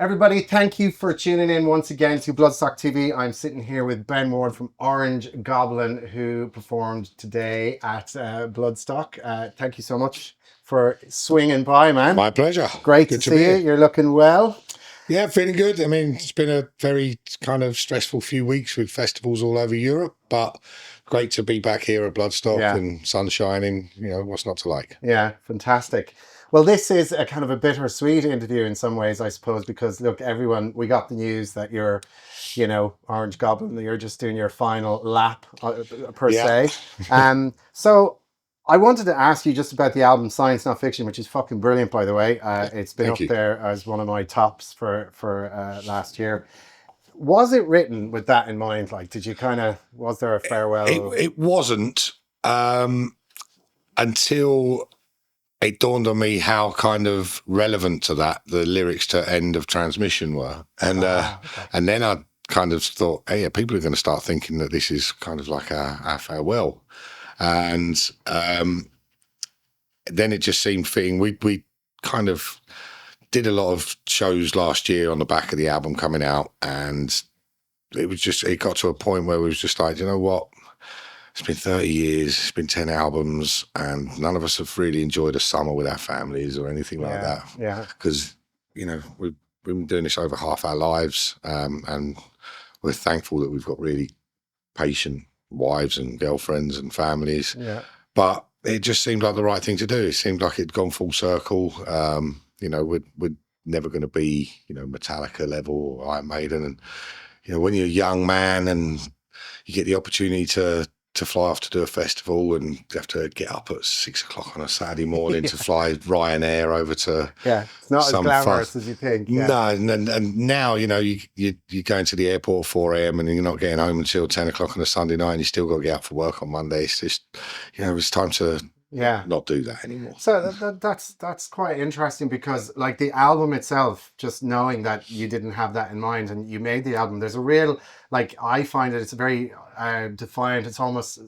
Everybody, thank you for tuning in once again to Bloodstock TV. I'm sitting here with Ben Ward from Orange Goblin, who performed today at Bloodstock. Thank you so much for swinging by, man. My pleasure. Great Good to see you. here. You're looking well. Yeah, feeling good. I mean, it's been a very kind of stressful few weeks with festivals all over Europe, but great to be back here at Bloodstock and sun shining. You know, what's not to like? Yeah, fantastic. Well, this is a kind of a bittersweet interview in some ways, I suppose, because look, everyone, we got the news that you're, Orange Goblin, you're just doing your final lap per se. So I wanted to ask you just about the album Science Not Fiction, which is fucking brilliant, by the way. It's been up there as one of my tops for last year. Was it written with that in mind? Like, was there a farewell? It wasn't until it dawned on me how kind of relevant to that the lyrics to End of Transmission were. And and then I kind of thought, hey, yeah, people are going to start thinking that this is kind of like our farewell. And then it just seemed fitting. We kind of did a lot of shows last year on the back of the album coming out, and it got to a point where we was just like, you know what? It's been 30 years, it's been 10 albums, and none of us have really enjoyed a summer with our families or anything like that. Yeah. Because, we've been doing this over half our lives, and we're thankful that we've got really patient wives and girlfriends and families. Yeah. But it just seemed like the right thing to do. It seemed like it'd gone full circle. We're never going to be, Metallica level or Iron Maiden. And, when you're a young man and you get the opportunity to fly off to do a festival and you have to get up at 6 o'clock on a Saturday morning to fly Ryanair over to it's not as glamorous as you think. No, and now you're going to the airport at 4 a.m. and you're not getting home until 10 o'clock on a Sunday night, and you still got to get up for work on Monday. It's just it's time to not do that anymore. So that's quite interesting, because like the album itself, just knowing that you didn't have that in mind and you made the album, there's a real, like, I find it's a very defiant, it's almost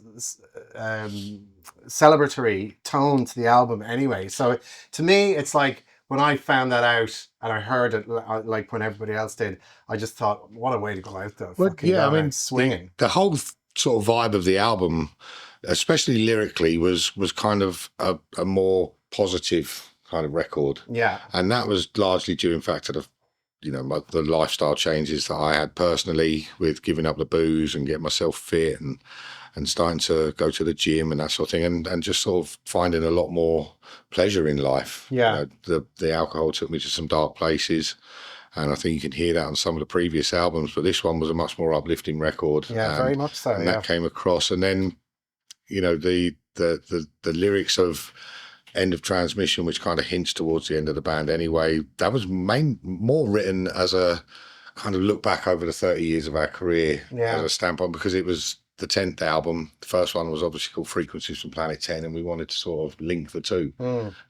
celebratory tone to the album anyway. So to me, it's like when I found that out and I heard it, like when everybody else did, I just thought, what a way to go out there. Swinging. The whole sort of vibe of the album, especially lyrically, was kind of a more positive kind of record. Yeah. And that was largely due, in fact, to the lifestyle changes that I had personally, with giving up the booze and getting myself fit and starting to go to the gym and that sort of thing, and just sort of finding a lot more pleasure in life. Yeah. The alcohol took me to some dark places, and I think you can hear that on some of the previous albums, but this one was a much more uplifting record. Yeah, very much so. And that came across. And then, the lyrics of End of Transmission, which kind of hints towards the end of the band anyway, that was more written as a kind of look back over the 30 years of our career as a standpoint, because it was the 10th album. The first one was obviously called Frequencies from Planet 10, and we wanted to sort of link the two.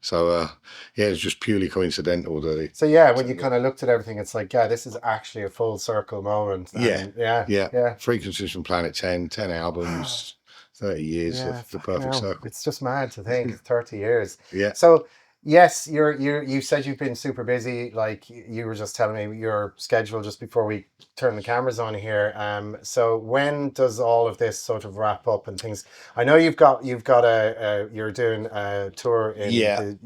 So it was just purely coincidental that when you kind of looked at everything, it's like, this is actually a full circle moment. Yeah. Frequencies from Planet 10 albums, 30 years of the perfect circle. It's just mad to think 30 years. Yeah. So yes, you said you've been super busy. Like you were just telling me your schedule just before we turn the cameras on here. So when does all of this sort of wrap up and things? I know you're doing a tour in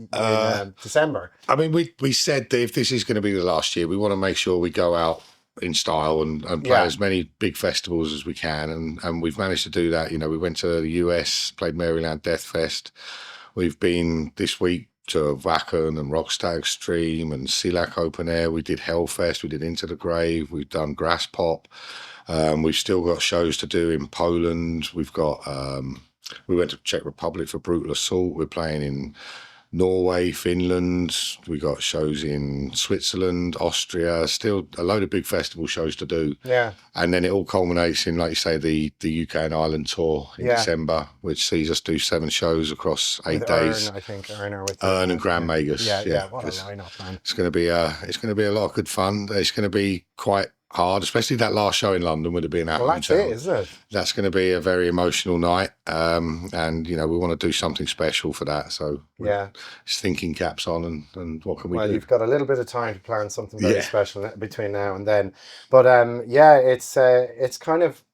December. I mean, we said that if this is going to be the last year, we want to make sure we go out in style and play as many big festivals as we can, and we've managed to do that. We went to the US, played Maryland Death Fest. We've been this week to Wacken and Rockstar Extreme and Silac Open Air. We did Hellfest, we did Into the Grave, we've done Grass Pop. We've still got shows to do in Poland. We've got we went to Czech Republic for Brutal Assault. We're playing in Norway, Finland. We got shows in Switzerland, Austria, still a load of big festival shows to do. Yeah. And then it all culminates in, like you say, the UK and Ireland tour in December, which sees us do 7 shows across 8 days. Ern, I think, with Ern and Grand Magus. Yeah, what a lineup, man. It's going to be a lot of good fun. It's going to be quite hard, especially that last show in London with it being out Well, of that's town. it, isn't it? That's going to be a very emotional night, and we want to do something special for that. So Yeah. it's thinking caps on, and what can we do? Well, you've got a little bit of time to plan something very Yeah. special between now and then. But it's kind of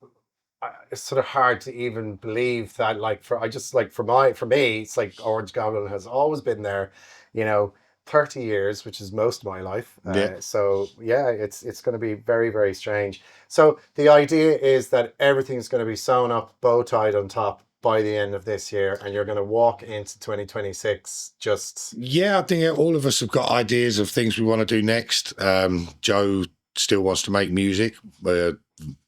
it's sort of hard to even believe that. Like for me, it's like Orange Goblin has always been there. 30 years, which is most of my life. Yeah. So yeah, it's going to be very, very strange. So the idea is that everything's going to be sewn up, bow tied on top by the end of this year, and you're going to walk into 2026 just. Yeah, I think all of us have got ideas of things we want to do next. Joe still wants to make music.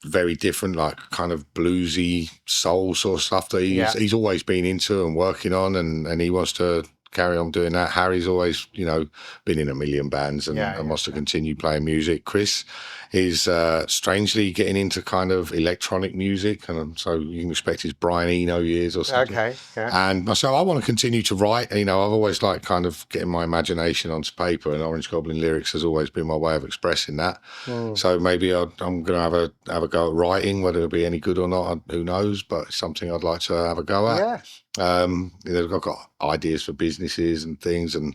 Very different, like kind of bluesy soul sort of stuff that he's always been into and working on, and he wants to carry on doing that. Harry's always, been in a million bands and wants to continue playing music. Chris is strangely getting into kind of electronic music, and so you can expect his Brian Eno years or something. Okay, yeah. And so I want to continue to write. I've always liked kind of getting my imagination onto paper, and Orange Goblin lyrics has always been my way of expressing that. So maybe I'm going to have a go at writing. Whether it'll be any good or not, who knows? But it's something I'd like to have a go at. Yeah. I've got ideas for businesses and things, and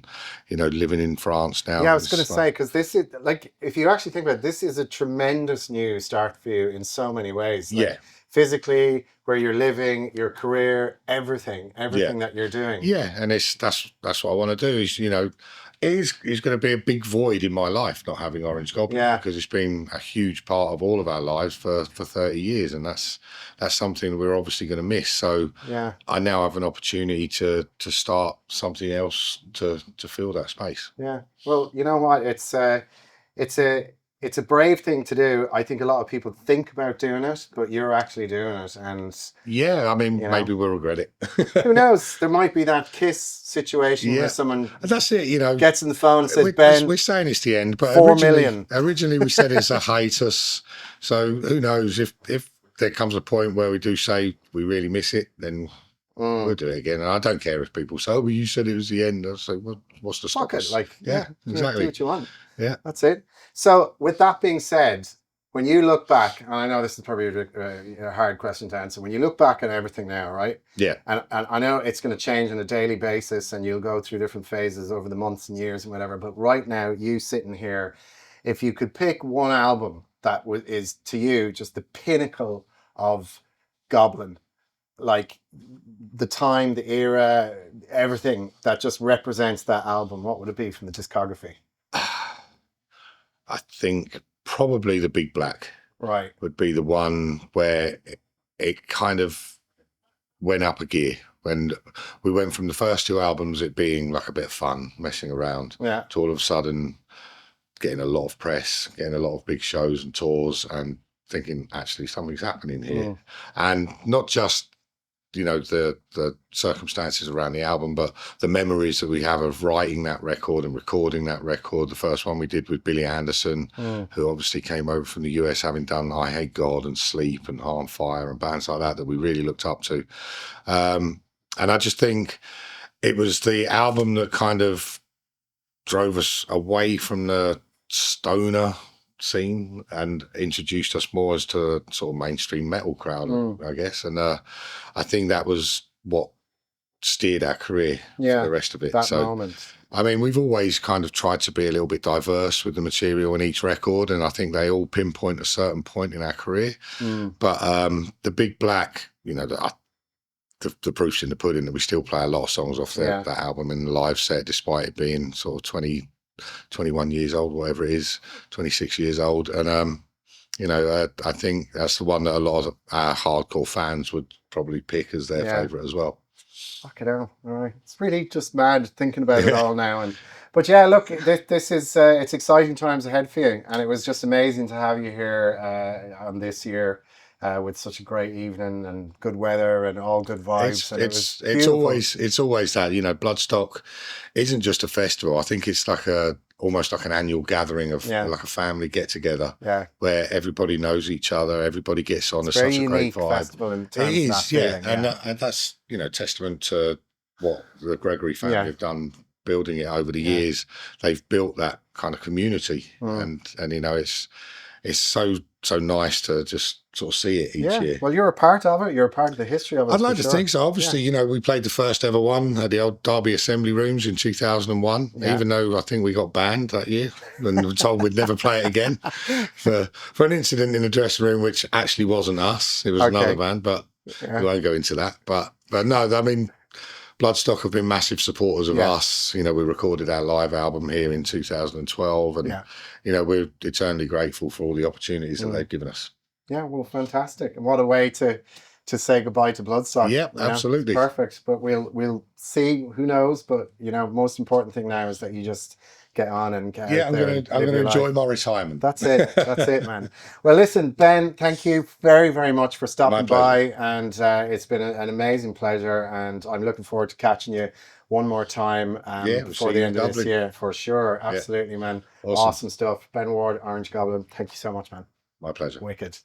living in France now. Yeah, I was going to say, because this is like, if you actually think about it, this is a tremendous new start for you in so many ways. Like, physically, where you're living, your career, everything that you're doing. Yeah, and that's what I want to do. Is going to be a big void in my life not having Orange Goblin, because it's been a huge part of all of our lives for 30 years, and that's something we're obviously going to miss. So I now have an opportunity to start something else to fill that space. Yeah. Well, you know what? It's a brave thing to do. I think a lot of people think about doing it, but you're actually doing it. And maybe we'll regret it. Who knows? There might be that Kiss situation where someone that's it, gets in the phone and says, Ben, we're saying it's the end, but 4 million. Originally we said it's a hiatus. So who knows if there comes a point where we do say we really miss it, then we'll do it again. And I don't care if people say, well, you said it was the end. I'll say, well, what's the stop us? Exactly. Do what you want. Yeah. That's it. So with that being said, when you look back, and I know this is probably a hard question to answer, when you look back at everything now, right? Yeah. And I know it's going to change on a daily basis, and you'll go through different phases over the months and years and whatever. But right now, you sitting here, if you could pick one album that is to you just the pinnacle of Goblin, like the time, the era, everything that just represents that album, what would it be from the discography? I think probably The Big Black would be the one where it kind of went up a gear. When we went from the first two albums, it being like a bit of fun, messing around, to all of a sudden getting a lot of press, getting a lot of big shows and tours, and thinking, actually, something's happening here. And not just the circumstances around the album, but the memories that we have of writing that record and recording that record. The first one we did with Billy Anderson, who obviously came over from the US, having done I Hate God and Sleep and Heart on Fire and bands like that we really looked up to. And I just think it was the album that kind of drove us away from the stoner scene and introduced us more as to sort of mainstream metal crowd, I guess. And I think that was what steered our career for the rest of it. That moment. I mean, we've always kind of tried to be a little bit diverse with the material in each record, and I think they all pinpoint a certain point in our career. But The Big Black, the proof's in the pudding that we still play a lot of songs off that album in the live set, despite it being sort of 21 years old, whatever it is, 26 years old. And, I think that's the one that a lot of our hardcore fans would probably pick as their favourite as well. Fucking hell. All right. It's really just mad thinking about it all now. But yeah, look, this is, it's exciting times ahead for you. And it was just amazing to have you here on this year. With such a great evening and good weather and all good vibes. It's always that, Bloodstock isn't just a festival. I think it's like almost like an annual gathering of like a family get together where everybody knows each other, everybody gets on. It's such a great vibe. Festival in terms it is, of that feeling, and that's testament to what the Gregory family have done, building it over the years. They've built that kind of community, and it's so nice to just sort of see it each year. Well, you're a part of it. You're a part of the history of it. I'd like to think so. Obviously, you know, we played the first ever one at the old Derby Assembly Rooms in 2001, even though I think we got banned that year and were told we'd never play it again for an incident in the dressing room, which actually wasn't us. It was another band, but we won't go into that. But no, I mean, Bloodstock have been massive supporters of us. You know, we recorded our live album here in 2012, and you know, we're eternally grateful for all the opportunities that they've given us. Yeah, well, fantastic, and what a way to say goodbye to Bloodstock. Yeah, absolutely, perfect. But we'll see. Who knows? But you know, most important thing now is that you just get on and get out there. I'm gonna enjoy my retirement. That's it. That's it, man. Well, listen, Ben, thank you very, very much for stopping by, and it's been an amazing pleasure, and I'm looking forward to catching you one more time before the end of this year, for sure. Absolutely, man. Awesome stuff. Ben Ward, Orange Goblin, thank you so much, man. My pleasure. Wicked.